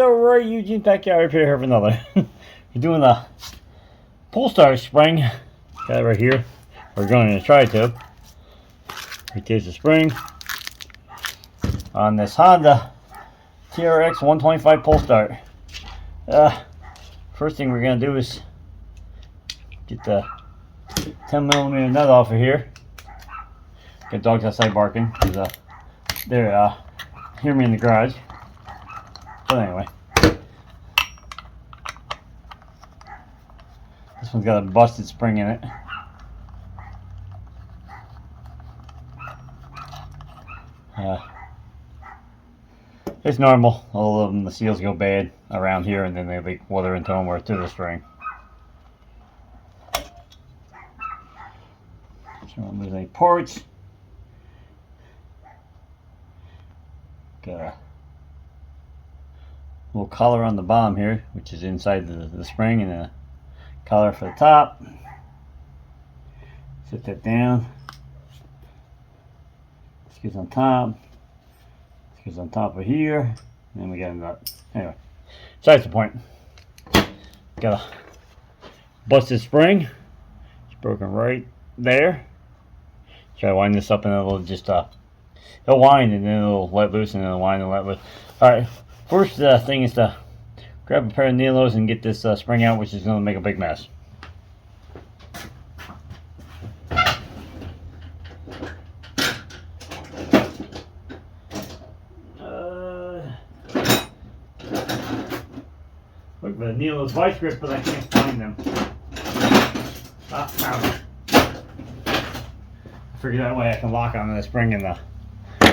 alright, Eugene Backyard Repair here for another. We're doing the pull start spring. Got it right here. We're going to try to. Here's the spring on this Honda TRX 125 pull start. First thing we're going to do is get the 10mm nut off of here. Got dogs outside barking because they're hear me in the garage. But anyway, this one's got a busted spring in it. It's normal. All of them, the seals go bad around here, and then they leak water into them or through the string. So don't lose any parts. Got a little collar on the bottom here, which is inside the spring, and a collar for the top. Set that down. This goes on top. This goes on top of here. And then we got a nut. Anyway, besides the point. Got a busted spring. It's broken right there. Try to wind this up and it'll just it'll wind and then it'll let loose and then it'll wind and let loose. Alright, first thing is to grab a pair of needles and get this spring out, which is going to make a big mess. Look for the needles vice grip, but I can't find them. I figured that way I can lock onto the spring and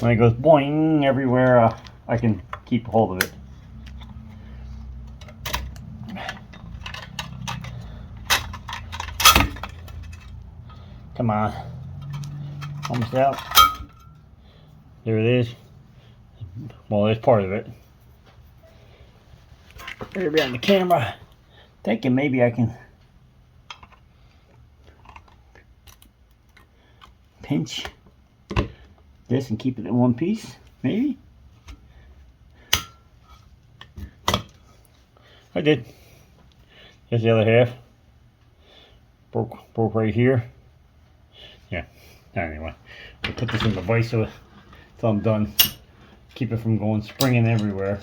when it goes boing everywhere, I can keep a hold of it. Come on. Almost out. There it is. Well, there's part of it. Right behind the camera. Thinking maybe I can pinch this and keep it in one piece. Maybe. I did. Here's the other half. Broke right here. Yeah. Anyway, I'll put this in the vise so until I'm done. Keep it from going springing everywhere.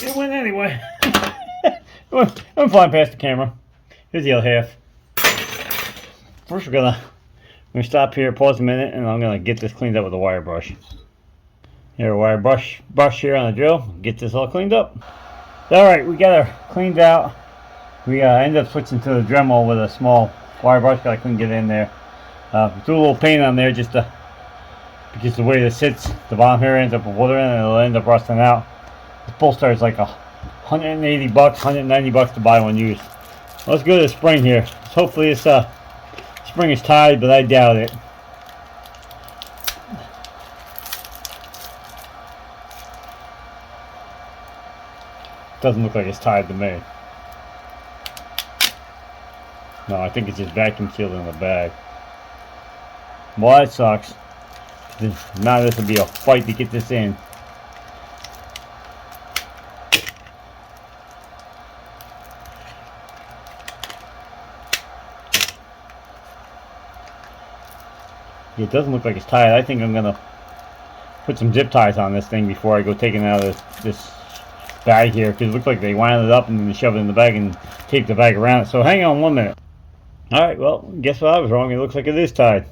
It went anyway. I'm flying past the camera. Here's the other half. First, we're gonna stop here, pause a minute, and I'm gonna get this cleaned up with a wire brush. Here, a wire brush here on the drill. Get this all cleaned up. All right, we got her cleaned out. We ended up switching to the Dremel with a small wire brush because I couldn't get in there. Threw a little paint on there just because the way this sits, the bottom here ends up with water in it, and it'll end up rusting out. This pull start is like $180, $190 to buy one used. Let's go to the spring here. Hopefully this spring is tied, but I doubt it. Doesn't look like it's tied to me. No, I think it's just vacuum sealed in the bag. Well, that sucks. Now this will be a fight to get this in. It doesn't look like it's tied. I think I'm gonna put some zip ties on this thing before I go taking it out of this bag here, because it looks like they wound it up and then they shoved it in the bag and taped the bag around it. So hang on 1 minute. Alright, well, guess what? I was wrong. It looks like it is tied.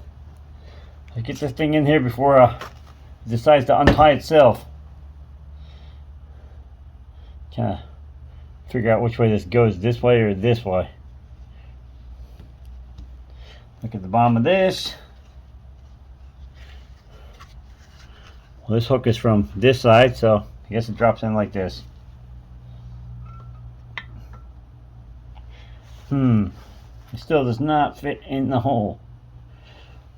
Let's get this thing in here before it decides to untie itself. Kind of figure out which way this goes, this way or this way. Look at the bottom of this. Well, this hook is from this side, so I guess it drops in like this. It still does not fit in the hole.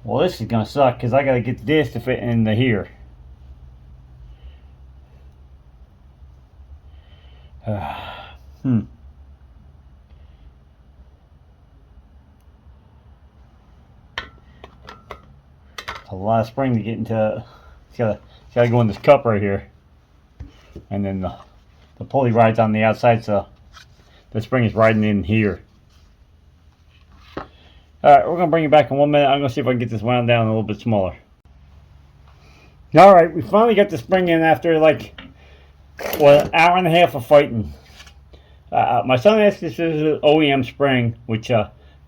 Well, this is gonna suck because I gotta get this to fit into here. a lot of spring to get into. It's gotta go in this cup right here, and then the pulley rides on the outside, so the spring is riding in here. Alright, we're gonna bring it back in 1 minute. I'm gonna see if I can get this wound down a little bit smaller. Alright, we finally got the spring in after like an hour and a half of fighting. My son asked if this is an OEM spring, which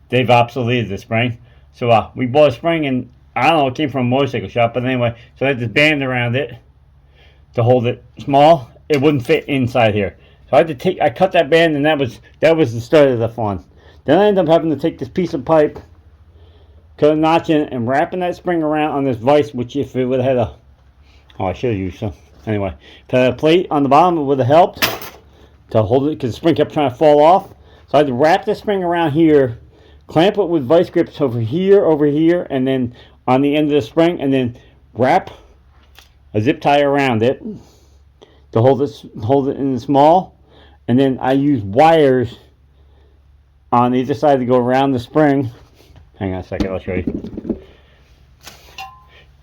they've obsoleted the spring. So we bought a spring, and I don't know, it came from a motorcycle shop, but anyway, so I had this band around it to hold it small. It wouldn't fit inside here, so I cut that band, and that was the start of the fun. Then I ended up having to take this piece of pipe, cut a notch in it, and wrapping that spring around on this vise, which if it would have had I should have used some. Anyway, if it had a plate on the bottom, it would have helped to hold it, because the spring kept trying to fall off. So I had to wrap the spring around here, clamp it with vice grips over here, and then on the end of the spring, and then wrap a zip tie around it to hold it in the small. And then I use wires on either side to go around the spring. Hang on a second, I'll show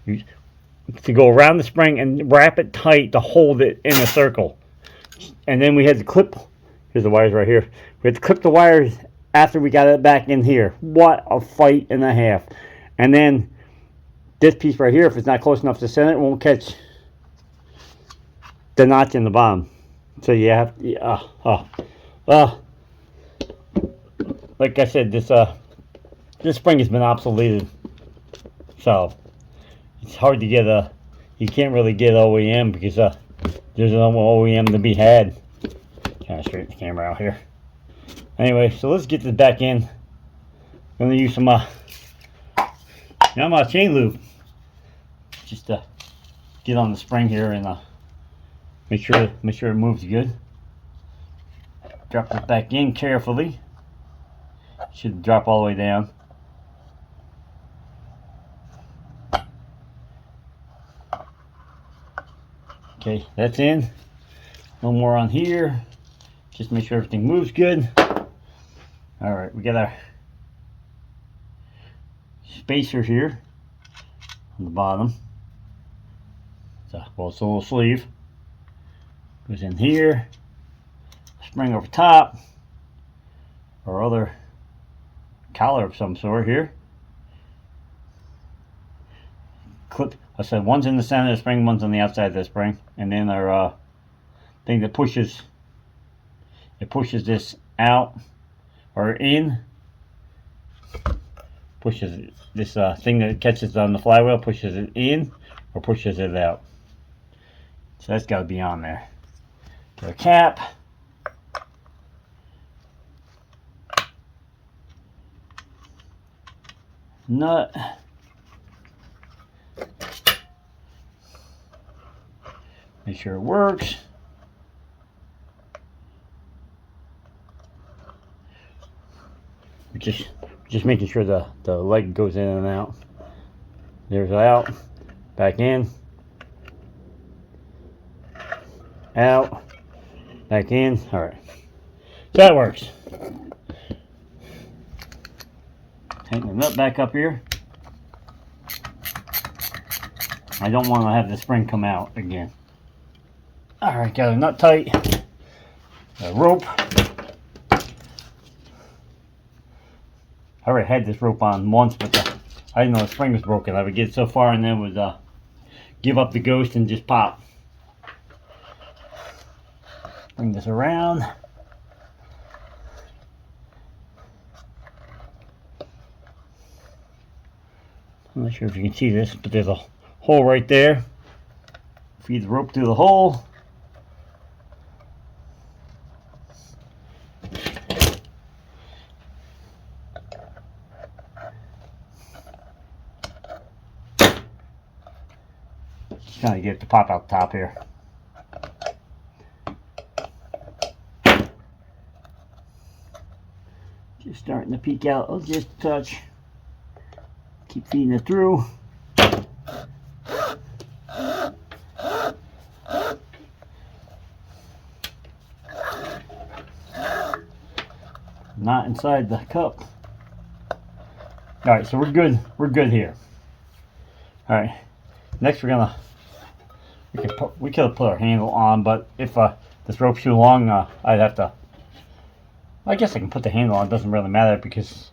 you. To go around the spring and wrap it tight to hold it in a circle. And then we had to clip, here's the wires right here. We had to clip the wires after we got it back in here. What a fight and a half. And then this piece right here, if it's not close enough to center, it won't catch the notch in the bottom. So you have, like I said, this spring has been obsoleted. So it's hard to get you can't really get OEM because there's no OEM to be had. Kind of straighten the camera out here. Anyway, so let's get this back in. I'm gonna use some chain lube just to get on the spring here and make sure it moves good. Drop it back in carefully. Should drop all the way down. Okay, that's in. No more on here. Just make sure everything moves good. Alright, we got our spacer here on the bottom. Well, it's a little sleeve. Goes in here. Spring over top. Or other collar of some sort here. Clip. I said one's in the center of the spring, one's on the outside of the spring, and then our thing that pushes this out or in, pushes this thing that catches on the flywheel, pushes it in or pushes it out. So that's got to be on there. Got a cap. Nut. Make sure it works. Just making sure the leg goes in and out. There's out, back in, out, back in. All right, so that works. Tighten the nut back up here. I don't want to have the spring come out again. Alright, got a nut tight, a rope. I already had this rope on once, but I didn't know the spring was broken. I would get so far and then would give up the ghost and just pop. Bring this around. I'm not sure if you can see this, but there's a hole right there. Feed the rope through the hole. Just trying to get it to pop out the top here. Just starting to peek out just a touch. Keep feeding it through. Not inside the cup. Alright, so we're good. We're good here. All right. Next, we could have put our handle on, but if this rope's too long, I'd have to. I guess I can put the handle on. It doesn't really matter because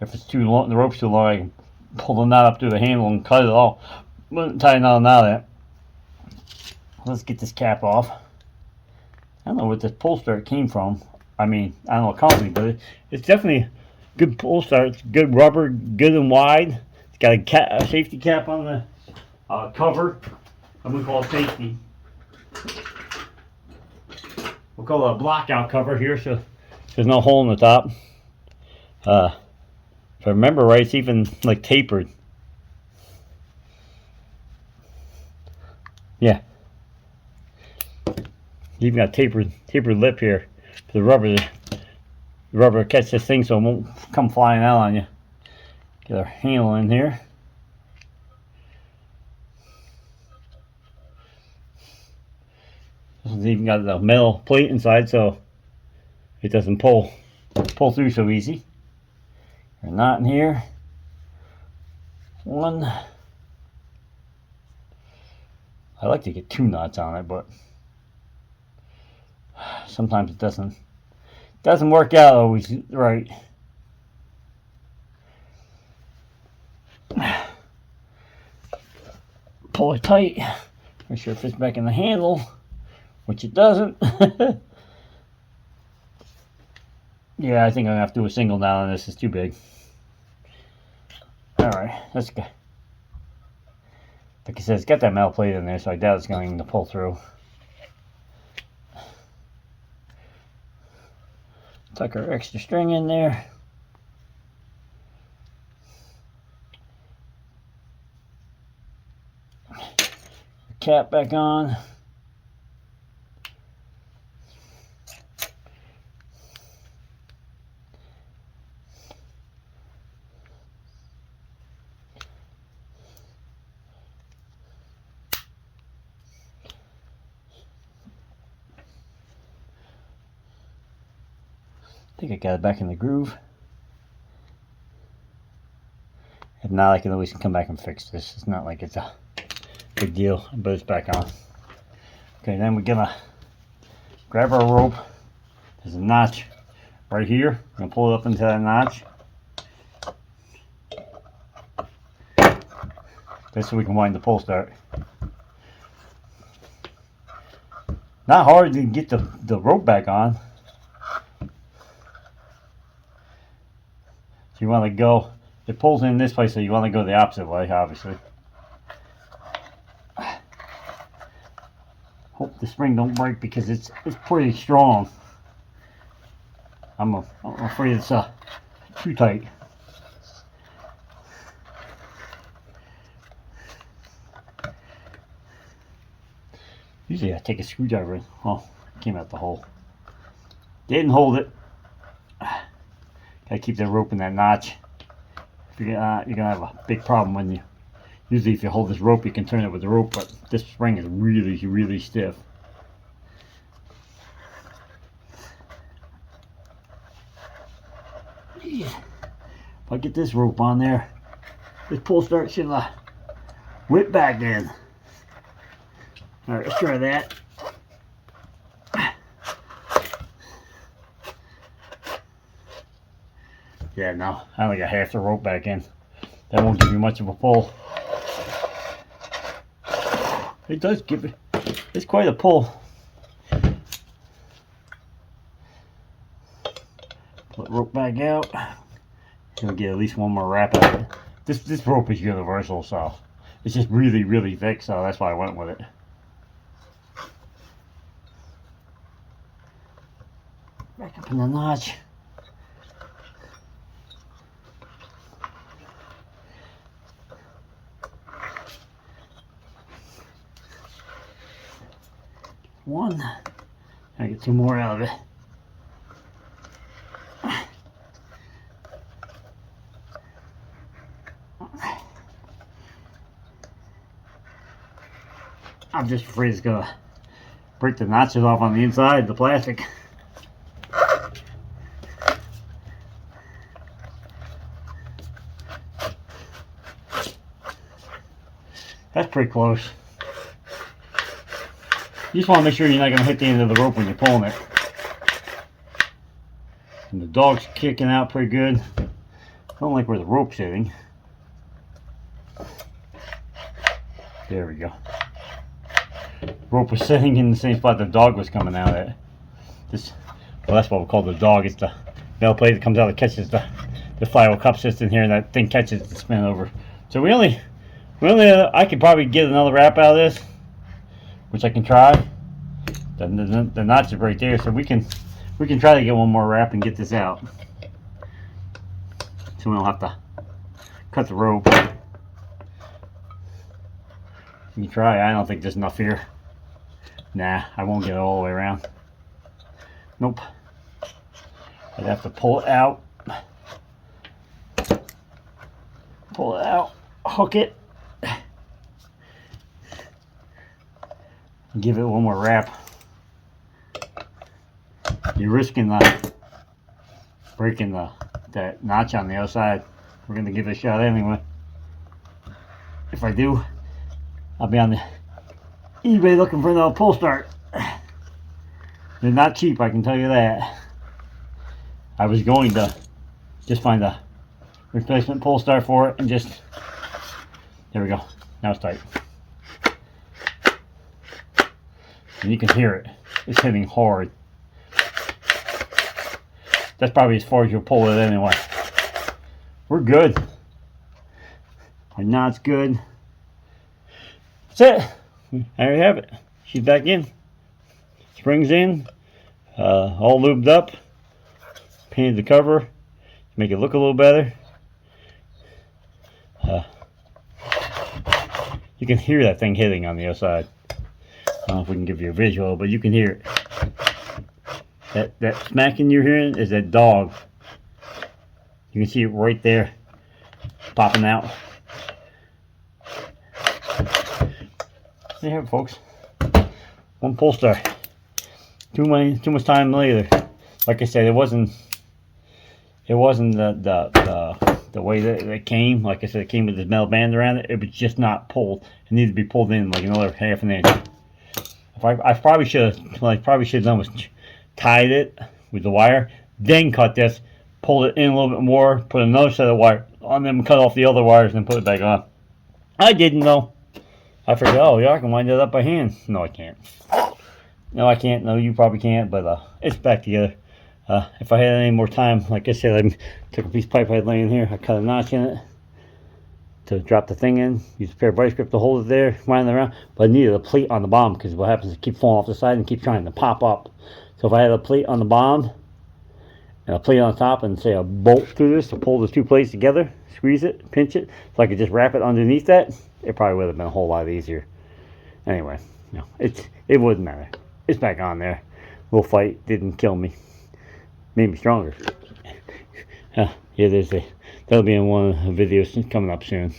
if it's too long, the rope's too long, I can pull the knot up through the handle and cut it off. Tie another knot in it. Let's get this cap off. I don't know where this pull start came from. I mean, I don't know what company, but it's definitely a good pull start. It's good rubber, good and wide. It's got a safety cap on the cover. I'm going to call it safety. We'll call it a blockout cover here, so there's no hole in the top. If I remember right, it's even like tapered. Yeah. You even got tapered lip here for the rubber. The rubber catch this thing so it won't come flying out on you. Get our handle in here. This one's even got the metal plate inside so it doesn't pull through so easy. A knot in here. One. I like to get 2 knots on it, but sometimes it doesn't work out always right. Pull it tight. Make sure it fits back in the handle, which it doesn't. Yeah, I think I'm gonna have to do a single knot on this. It's too big. All right, let's go. Like I said, it's got that metal plate in there, so I doubt it's going to pull through. Tuck our extra string in there. Cap back on. I think I got it back in the groove. If not, I can always come back and fix this. It's not like it's a big deal, but it's back on. Okay, then we're gonna grab our rope. There's a notch right here. I'm gonna pull it up into that notch. Just so we can wind the pull start. Not hard to get the rope back on. You want to go, it pulls in this place, so you want to go the opposite way, obviously. Hope the spring don't break because it's pretty strong. I'm afraid it's too tight. Usually I take a screwdriver in. Oh, it came out the hole. Didn't hold it. Gotta keep that rope in that notch. If you're gonna have a big problem when you. Usually, if you hold this rope, you can turn it with the rope, but this spring is really, really stiff. Yeah. If I get this rope on there, this pull start should whip back in. All right, let's try that. Yeah, no, I only got half the rope back in. That won't give you much of a pull. It does give it, it's quite a pull. Pull the rope back out. You'll get at least one more wrap out of it. This rope is universal, so it's just really, really thick, so that's why I went with it. Back up in the notch. One. I get 2 more out of it. I'm just afraid it's gonna break the notches off on the inside, the plastic. That's pretty close. You just want to make sure you're not going to hit the end of the rope when you're pulling it. And the dog's kicking out pretty good. I don't like where the rope's sitting. There we go. Rope was sitting in the same spot the dog was coming out at. This, well, that's what we call the dog. It's the metal plate that comes out that catches the flywheel cup sits in here, and that thing catches the spin over. So I could probably get another wrap out of this, which I can try. The notch is right there, so we can try to get one more wrap and get this out, so we don't have to cut the rope. You can try. I don't think there's enough here. Nah, I won't get it all the way around. Nope. I'd have to pull it out. Pull it out. Hook it. Give it one more wrap. You're risking breaking that notch on the outside. We're going to give it a shot anyway. If I do, I'll be on the eBay looking for another pull start. They're not cheap, I can tell you that. I was going to just find a replacement pull start for it and just, there we go. Now it's tight. And you can hear it. It's hitting hard. That's probably as far as you'll pull it anyway. We're good. Our knot's good. That's it. There you have it. She's back in. Springs in. All lubed up. Painted the cover to make it look a little better. You can hear that thing hitting on the outside. I don't know if we can give you a visual, but you can hear it. That smacking you're hearing is that dog. You can see it right there, popping out. There you have it, folks. One pull start. Too much time later. Like I said, it wasn't the way that it came. Like I said, it came with this metal band around it. It was just not pulled. It needed to be pulled in like another half an inch. If I probably should have done was tied it with the wire, then cut this, pulled it in a little bit more, put another set of wire on them, cut off the other wires, and then put it back on. I didn't know. I figured, oh yeah, I can wind it up by hand. No, I can't. No, I can't. No, you probably can't. But it's back together. If I had any more time, like I said, I took a piece of pipe I had laying here. I cut a notch in it to drop the thing in. Used a pair of vice grip to hold it there, wind it around. But I needed a plate on the bottom because what happens is it keeps falling off the side and keep trying to pop up. So if I had a plate on the bottom and a plate on top and say a bolt through this to pull the two plates together, squeeze it, pinch it, so I could just wrap it underneath that, it probably would have been a whole lot easier. Anyway, no, it wouldn't matter. It's back on there. Little fight didn't kill me. Made me stronger. Yeah, that'll be in one of the videos coming up soon.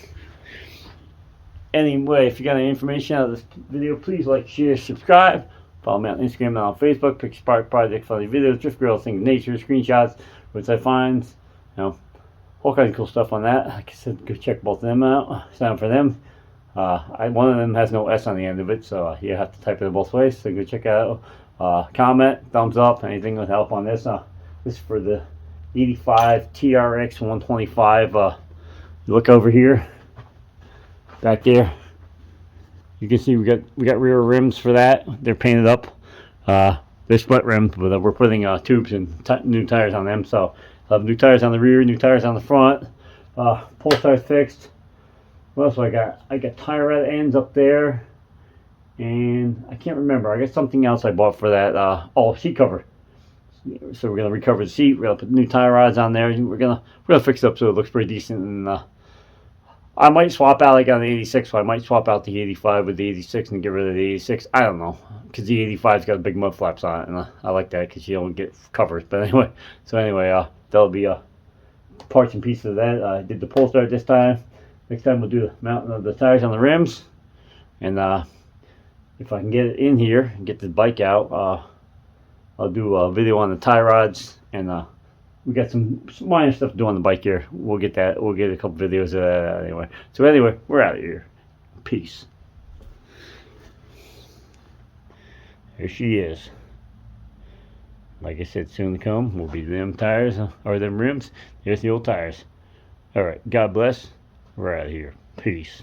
Anyway, if you got any information out of this video, please like, share, subscribe. Follow me on Instagram and on Facebook. Picture Spark Project, funny videos, drift grill, things of nature, screenshots, which I find, all kinds of cool stuff on that. Like I said, go check both of them out. Sign up for them. One of them has no S on the end of it, so you have to type it both ways. So go check it out. Comment, thumbs up, anything would help on this. This is for the 85 TRX 125. Look over here, back there. You can see we got rear rims for that. They're painted up. They're split rims, but we're putting tubes and new tires on them. So I'll have new tires on the rear, new tires on the front. Pull tires fixed. What else do I got? I got tire rod ends up there, and I can't remember. I got something else I bought for that. Seat cover. So we're gonna recover the seat. We're gonna put new tire rods on there. We're gonna fix it up so it looks pretty decent. And I might swap out like on the 86. So I might swap out the 85 with the 86 and get rid of the 86. I don't know, because the 85's got big mud flaps on it, and I like that because you don't get covers. But anyway, that'll be parts and pieces of that. I did the pull start this time. Next time we'll do the mounting of the tires on the rims, and if I can get it in here and get the bike out, I'll do a video on the tie rods, and we got some minor stuff to do on the bike here. We'll get that. We'll get a couple videos of that anyway. So anyway, we're out of here. Peace. There she is. Like I said, soon to come will be them tires, or them rims. There's the old tires. Alright, God bless. We're out of here. Peace.